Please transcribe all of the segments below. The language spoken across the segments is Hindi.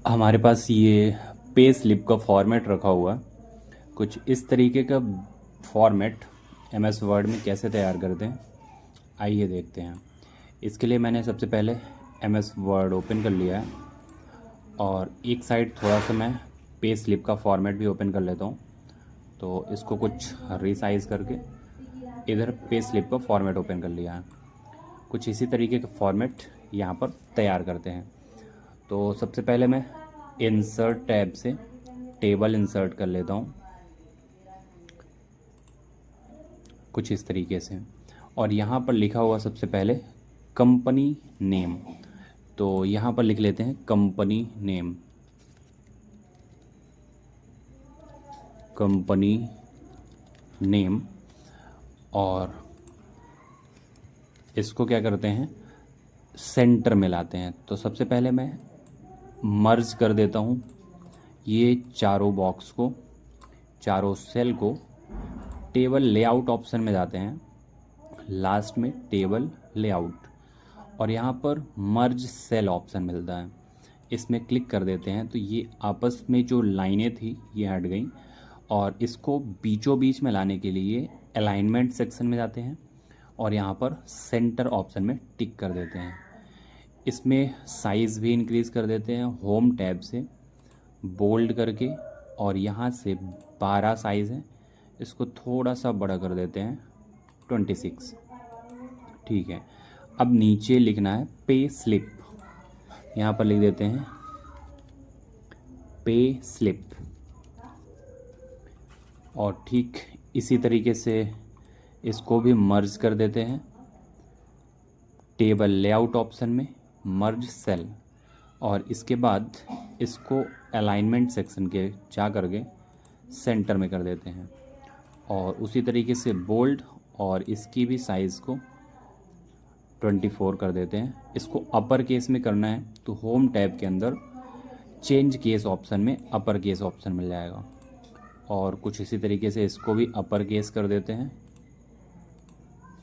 हमारे पास ये पे स्लिप का फॉर्मेट रखा हुआ है। कुछ इस तरीके का फॉर्मेट एमएस वर्ड में कैसे तैयार करते हैं, आइए देखते हैं। इसके लिए मैंने सबसे पहले एमएस वर्ड ओपन कर लिया है और एक साइड थोड़ा सा मैं पे स्लिप का फॉर्मेट भी ओपन कर लेता हूँ। तो इसको कुछ रिसाइज़ करके इधर पे स्लिप का फॉर्मेट ओपन कर लिया है। कुछ इसी तरीके का फॉर्मेट यहाँ पर तैयार करते हैं। तो सबसे पहले मैं इंसर्ट टैब से टेबल इंसर्ट कर लेता हूँ कुछ इस तरीके से। और यहाँ पर लिखा हुआ सबसे पहले कंपनी नेम, तो यहाँ पर लिख लेते हैं कंपनी नेम, कंपनी नेम। और इसको क्या करते हैं, सेंटर में लाते हैं। तो सबसे पहले मैं मर्ज कर देता हूँ ये चारों बॉक्स को, चारों सेल को। टेबल लेआउट ऑप्शन में जाते हैं, लास्ट में टेबल लेआउट, और यहाँ पर मर्ज सेल ऑप्शन मिलता है, इसमें क्लिक कर देते हैं। तो ये आपस में जो लाइनें थी ये हट गई। और इसको बीचों बीच में लाने के लिए अलाइनमेंट सेक्शन में जाते हैं और यहाँ पर सेंटर ऑप्शन में टिक कर देते हैं। इसमें साइज़ भी इंक्रीज़ कर देते हैं होम टैब से बोल्ड करके, और यहाँ से 12 साइज़ है, इसको थोड़ा सा बड़ा कर देते हैं 26। ठीक है। अब नीचे लिखना है पे स्लिप, यहाँ पर लिख देते हैं पे स्लिप। और ठीक इसी तरीके से इसको भी मर्ज कर देते हैं टेबल लेआउट ऑप्शन में, मर्ज सेल। और इसके बाद इसको अलाइनमेंट सेक्शन के जा करके सेंटर में कर देते हैं। और उसी तरीके से बोल्ड, और इसकी भी साइज़ को 24 कर देते हैं। इसको अपर केस में करना है तो होम टैब के अंदर चेंज केस ऑप्शन में अपर केस ऑप्शन मिल जाएगा। और कुछ इसी तरीके से इसको भी अपर केस कर देते हैं,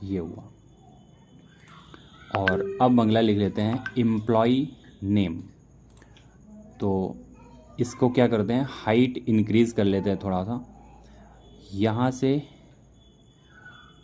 ये हुआ। और अब अगला लिख लेते हैं एम्प्लॉय नेम। तो इसको क्या करते हैं, हाइट इंक्रीज़ कर लेते हैं थोड़ा सा। यहाँ से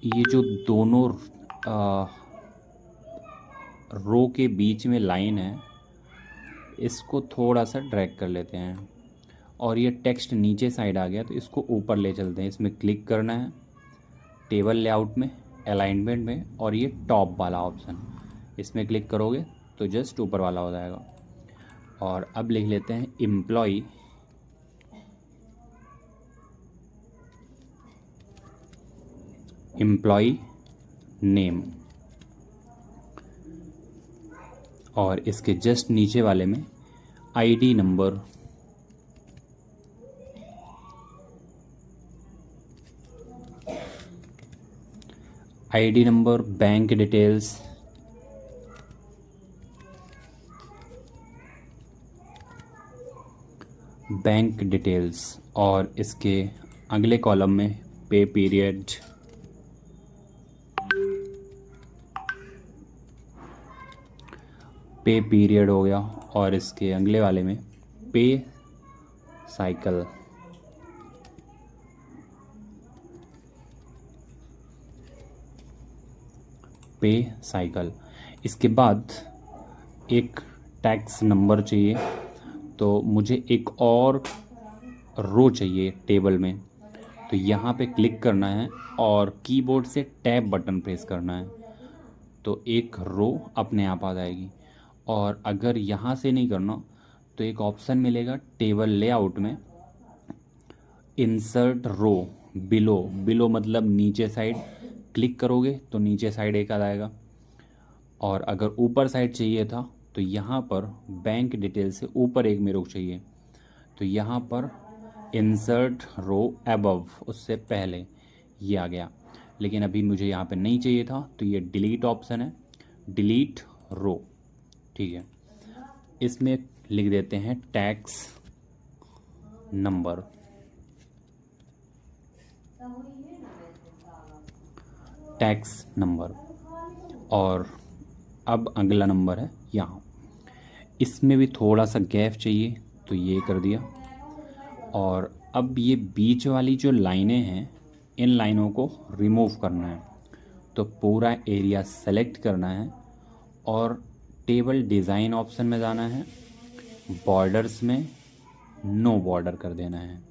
ये जो दोनों रो के बीच में लाइन है, इसको थोड़ा सा ड्रैग कर लेते हैं। और ये टेक्स्ट नीचे साइड आ गया तो इसको ऊपर ले चलते हैं। इसमें क्लिक करना है टेबल लेआउट में, अलाइनमेंट में, और ये टॉप वाला ऑप्शन, इसमें क्लिक करोगे तो जस्ट ऊपर वाला हो जाएगा। और अब लिख लेते हैं एम्प्लॉय नेम। और इसके जस्ट नीचे वाले में आईडी नंबर, बैंक डिटेल्स, और इसके अगले कॉलम में पे पीरियड, हो गया। और इसके अगले वाले में पे साइकिल, इसके बाद एक टैक्स नंबर चाहिए, तो मुझे एक और रो चाहिए टेबल में। तो यहाँ पे क्लिक करना है और कीबोर्ड से टैब बटन प्रेस करना है, तो एक रो अपने आप आ जाएगी। और अगर यहाँ से नहीं करना तो एक ऑप्शन मिलेगा टेबल लेआउट में, इंसर्ट रो बिलो मतलब नीचे साइड, क्लिक करोगे तो नीचे साइड एक आ जाएगा। और अगर ऊपर साइड चाहिए था तो यहाँ पर बैंक डिटेल से ऊपर एक मेरे को चाहिए, तो यहाँ पर इंसर्ट रो अबव, उससे पहले ये आ गया। लेकिन अभी मुझे यहाँ पे नहीं चाहिए था तो ये डिलीट ऑप्शन है, डिलीट रो। ठीक है। इसमें लिख देते हैं टैक्स नंबर, और अब अगला नंबर है यहाँ। इसमें भी थोड़ा सा गैप चाहिए तो ये कर दिया। और अब ये बीच वाली जो लाइनें हैं, इन लाइनों को रिमूव करना है। तो पूरा एरिया सेलेक्ट करना है और टेबल डिज़ाइन ऑप्शन में जाना है, बॉर्डर्स में नो बॉर्डर कर देना है।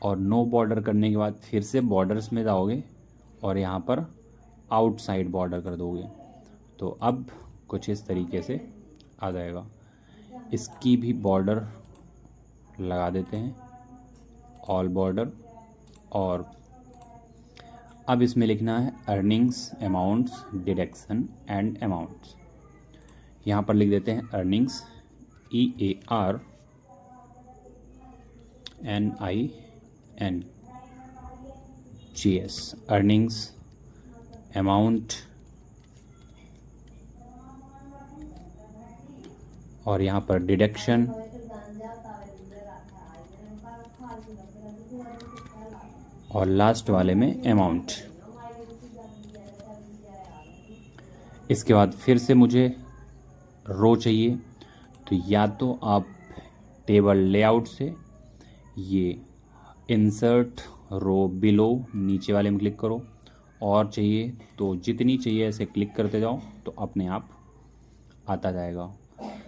और नो बॉर्डर करने के बाद फिर से बॉर्डर्स में जाओगे और यहाँ पर आउटसाइड बॉर्डर कर दोगे। तो अब कुछ इस तरीके से आ जाएगा। इसकी भी बॉर्डर लगा देते हैं, ऑल बॉर्डर। और अब इसमें लिखना है earnings, amounts, deduction and amounts. यहाँ पर लिख देते हैं अर्निंग्स, EARNINGS, अर्निंग्स, अमाउंट, और यहाँ पर डिडक्शन, और लास्ट वाले में अमाउंट। इसके बाद फिर से मुझे रो चाहिए, तो या तो आप टेबल लेआउट से ये इंसर्ट रो बिलो नीचे वाले में क्लिक करो, और चाहिए तो जितनी चाहिए ऐसे क्लिक करते जाओ तो अपने आप आता जाएगा।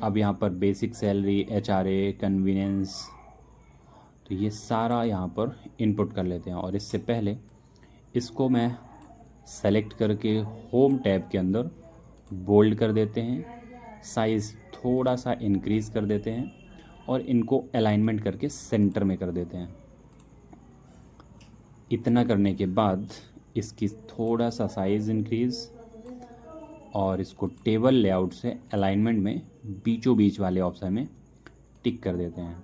अब यहाँ पर बेसिक सैलरी, HRA, कन्वीनियंस, तो ये सारा यहाँ पर इनपुट कर लेते हैं। और इससे पहले इसको मैं सेलेक्ट करके होम टैब के अंदर बोल्ड कर देते हैं, साइज़ थोड़ा सा इंक्रीज़ कर देते हैं और इनको अलाइनमेंट करके सेंटर में कर देते हैं। इतना करने के बाद इसकी थोड़ा सा साइज़ इंक्रीज़ और इसको टेबल लेआउट से अलाइनमेंट में बीचों बीच वाले ऑप्शन में टिक कर देते हैं।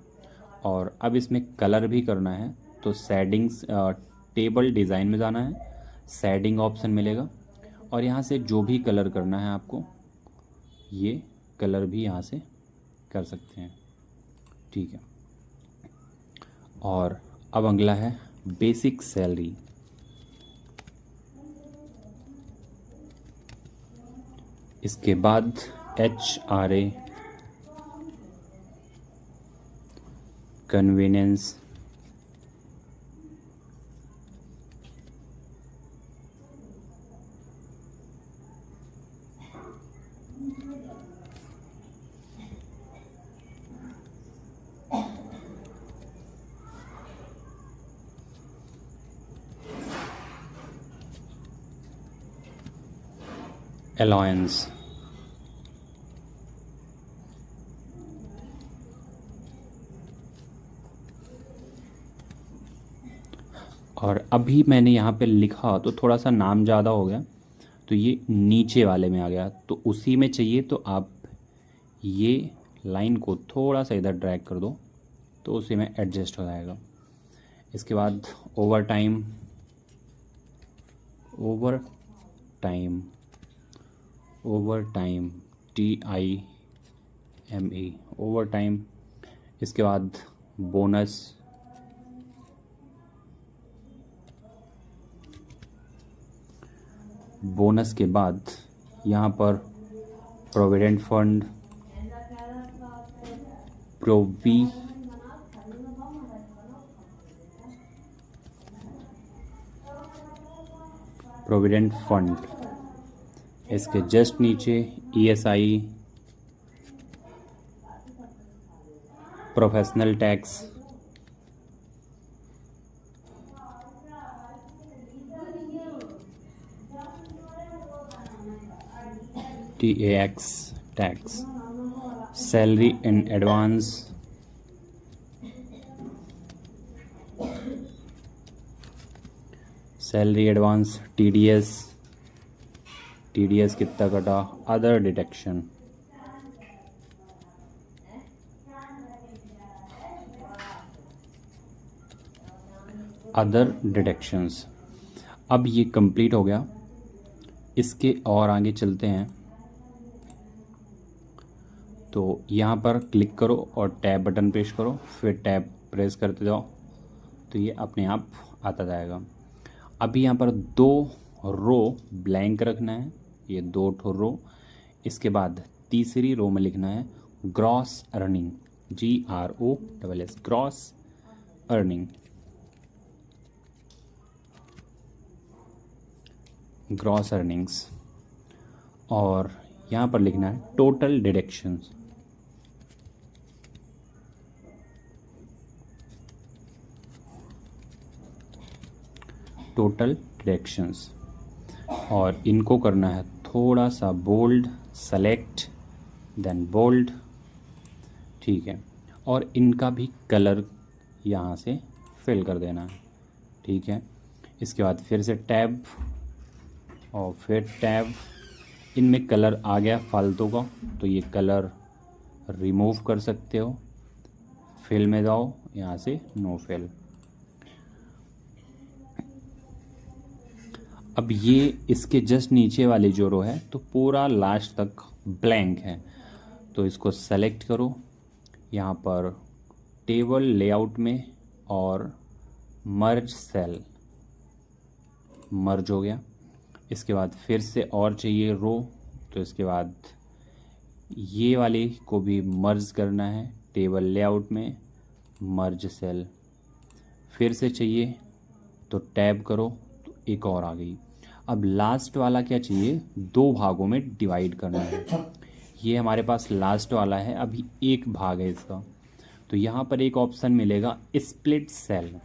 और अब इसमें कलर भी करना है, तो सेटिंग्स, टेबल डिज़ाइन में जाना है, शेडिंग ऑप्शन मिलेगा और यहाँ से जो भी कलर करना है आपको, ये कलर भी यहाँ से कर सकते हैं। ठीक है। और अब अगला है बेसिक सैलरी। इसके बाद HRA, कन्वीनियंस, अलाउंस, और अभी मैंने यहाँ पे लिखा तो थोड़ा सा नाम ज़्यादा हो गया, तो ये नीचे वाले में आ गया। तो उसी में चाहिए तो आप ये लाइन को थोड़ा सा इधर ड्रैग कर दो तो उसी में एडजस्ट हो जाएगा। इसके बाद over time, over time, over time, TIME, over time. इसके बाद बोनस, बोनस के बाद यहाँ पर प्रोविडेंट फंड, प्रोविडेंट फंड। इसके जस्ट नीचे ESI, professional tax, TAX, tax, salary in advance, salary advance, TDS कितना कटा, अदर डिडक्शन। Other deductions. अब ये कंप्लीट हो गया। इसके और आगे चलते हैं, तो यहाँ पर क्लिक करो और टैब बटन प्रेस करो, फिर टैब प्रेस करते जाओ तो ये अपने आप आता जाएगा। अभी यहाँ पर 2 रो ब्लैंक रखना है, ये 2 रो। इसके बाद तीसरी रो में लिखना है gross earning, GROSS, gross earning, gross earnings. और यहाँ पर लिखना है टोटल डिडक्शंस, टोटल डिडक्शंस। और इनको करना है थोड़ा सा बोल्ड, सेलेक्ट देन बोल्ड, ठीक है। और इनका भी कलर यहाँ से फिल कर देना है, ठीक है। इसके बाद फिर से टैब और फिर टैब। इनमें कलर आ गया फालतू का, तो ये कलर रिमूव कर सकते हो। फिल में जाओ, यहाँ से नो फिल। अब ये इसके जस्ट नीचे वाली जो रो है तो पूरा लास्ट तक ब्लैंक है, तो इसको सेलेक्ट करो यहाँ पर टेबल लेआउट में और मर्ज सेल, मर्ज हो गया। इसके बाद फिर से और चाहिए रो, तो इसके बाद ये वाली को भी मर्ज करना है टेबल लेआउट में, मर्ज सेल। फिर से चाहिए तो टैब करो, तो एक और आ गई। अब लास्ट वाला क्या चाहिए, 2 भागों में डिवाइड करना है। ये हमारे पास लास्ट वाला है, अभी एक भाग है इसका, तो यहाँ पर एक ऑप्शन मिलेगा स्प्लिट सेल,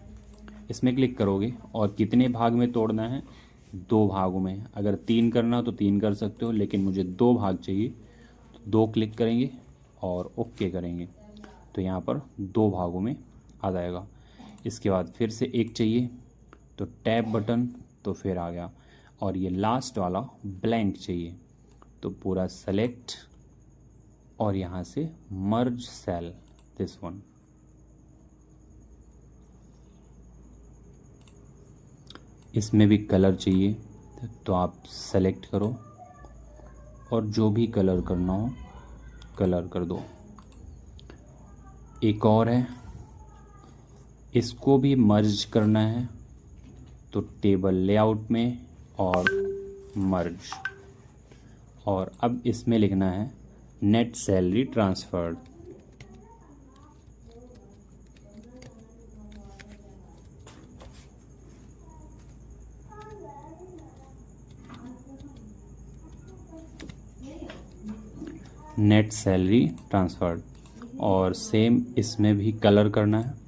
इसमें क्लिक करोगे और कितने भाग में तोड़ना है, 2 भागों में। अगर 3 करना हो तो 3 कर सकते हो, लेकिन मुझे 2 भाग चाहिए, तो 2 क्लिक करेंगे और ओके करेंगे, तो यहाँ पर 2 भागों में आ जाएगा। इसके बाद फिर से एक चाहिए, तो टैब बटन, तो फिर आ गया। और ये लास्ट वाला ब्लैंक चाहिए, तो पूरा सेलेक्ट और यहाँ से मर्ज सेल, दिस वन। इसमें भी कलर चाहिए, तो आप सेलेक्ट करो और जो भी कलर करना हो कलर कर दो। एक और है, इसको भी मर्ज करना है, तो टेबल लेआउट में और मर्ज। और अब इसमें लिखना है net salary transferred, net salary transferred. और सेम इसमें भी कलर करना है,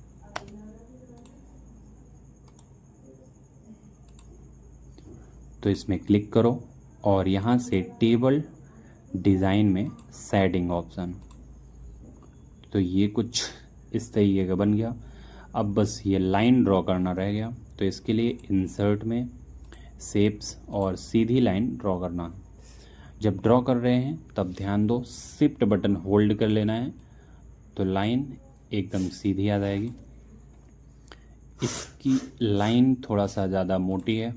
तो इसमें क्लिक करो और यहाँ से टेबल डिज़ाइन में शेडिंग ऑप्शन, तो ये कुछ इस तरीके का बन गया। अब बस ये लाइन ड्रॉ करना रह गया, तो इसके लिए इंसर्ट में शेप्स और सीधी लाइन ड्रॉ करना। जब ड्रॉ कर रहे हैं तब ध्यान दो, शिफ्ट बटन होल्ड कर लेना है, तो लाइन एकदम सीधी आ जाएगी। इसकी लाइन थोड़ा सा ज़्यादा मोटी है,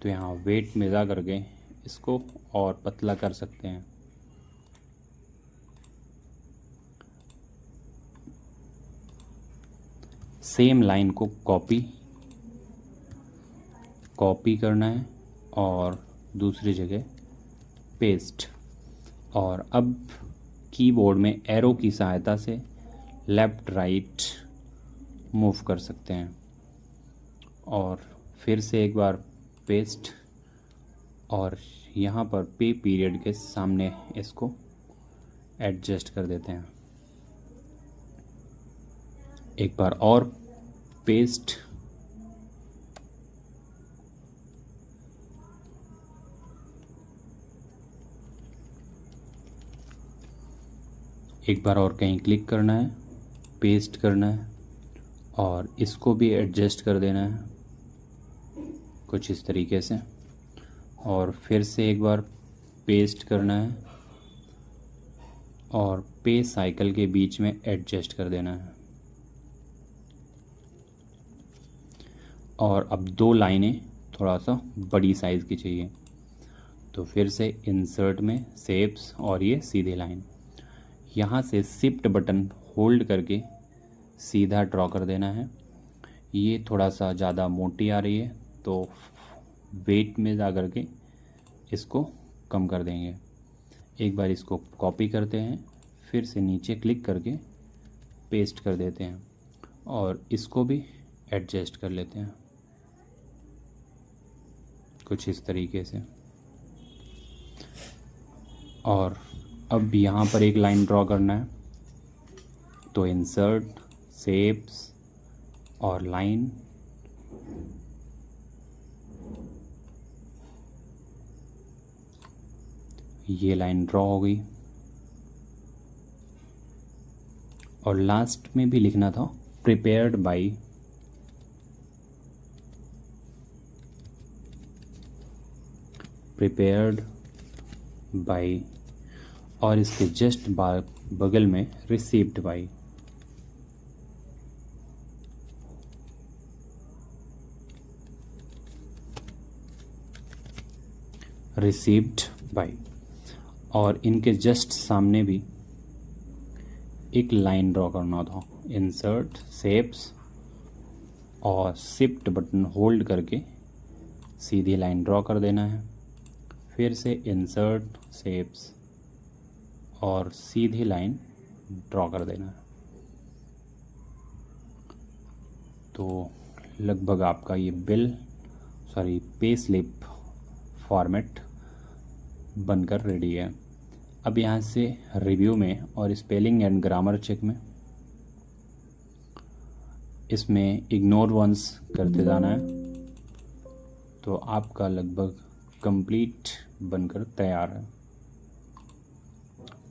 तो यहाँ वेट में जा करके इसको और पतला कर सकते हैं। सेम लाइन को कॉपी करना है और दूसरी जगह पेस्ट। और अब कीबोर्ड में एरो की सहायता से लेफ़्ट राइट मूव कर सकते हैं। और फिर से एक बार पेस्ट, और यहाँ पर पे पीरियड के सामने इसको एडजस्ट कर देते हैं। एक बार और पेस्ट, एक बार और कहीं क्लिक करना है, पेस्ट करना है और इसको भी एडजस्ट कर देना है कुछ इस तरीके से। और फिर से एक बार पेस्ट करना है और पे साइकिल के बीच में एडजस्ट कर देना है। और अब 2 लाइनें थोड़ा सा बड़ी साइज़ की चाहिए, तो फिर से इंसर्ट में शेप्स और ये सीधी लाइन, यहाँ से शिफ्ट बटन होल्ड करके सीधा ड्रॉ कर देना है। ये थोड़ा सा ज़्यादा मोटी आ रही है, तो वेट में जा कर के इसको कम कर देंगे। एक बार इसको कॉपी करते हैं, फिर से नीचे क्लिक करके पेस्ट कर देते हैं और इसको भी एडजस्ट कर लेते हैं कुछ इस तरीके से। और अब यहाँ पर एक लाइन ड्रॉ करना है, तो इंसर्ट, शेप्स और लाइन, ये लाइन ड्रॉ हो गई। और लास्ट में भी लिखना था प्रिपेयर्ड बाय और इसके जस्ट बगल में रिसीव्ड बाय। और इनके जस्ट सामने भी एक लाइन ड्रॉ करना था, इंसर्ट, शेप्स और शिफ्ट बटन होल्ड करके सीधी लाइन ड्रॉ कर देना है। फिर से इंसर्ट, शेप्स और सीधी लाइन ड्रॉ कर देना है। तो लगभग आपका ये पे स्लिप फॉर्मेट बनकर रेडी है। अब यहाँ से रिव्यू में और स्पेलिंग एंड ग्रामर चेक में इसमें इग्नोर वंस करते जाना है, तो आपका लगभग कंप्लीट बनकर तैयार है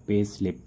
पे स्लिप।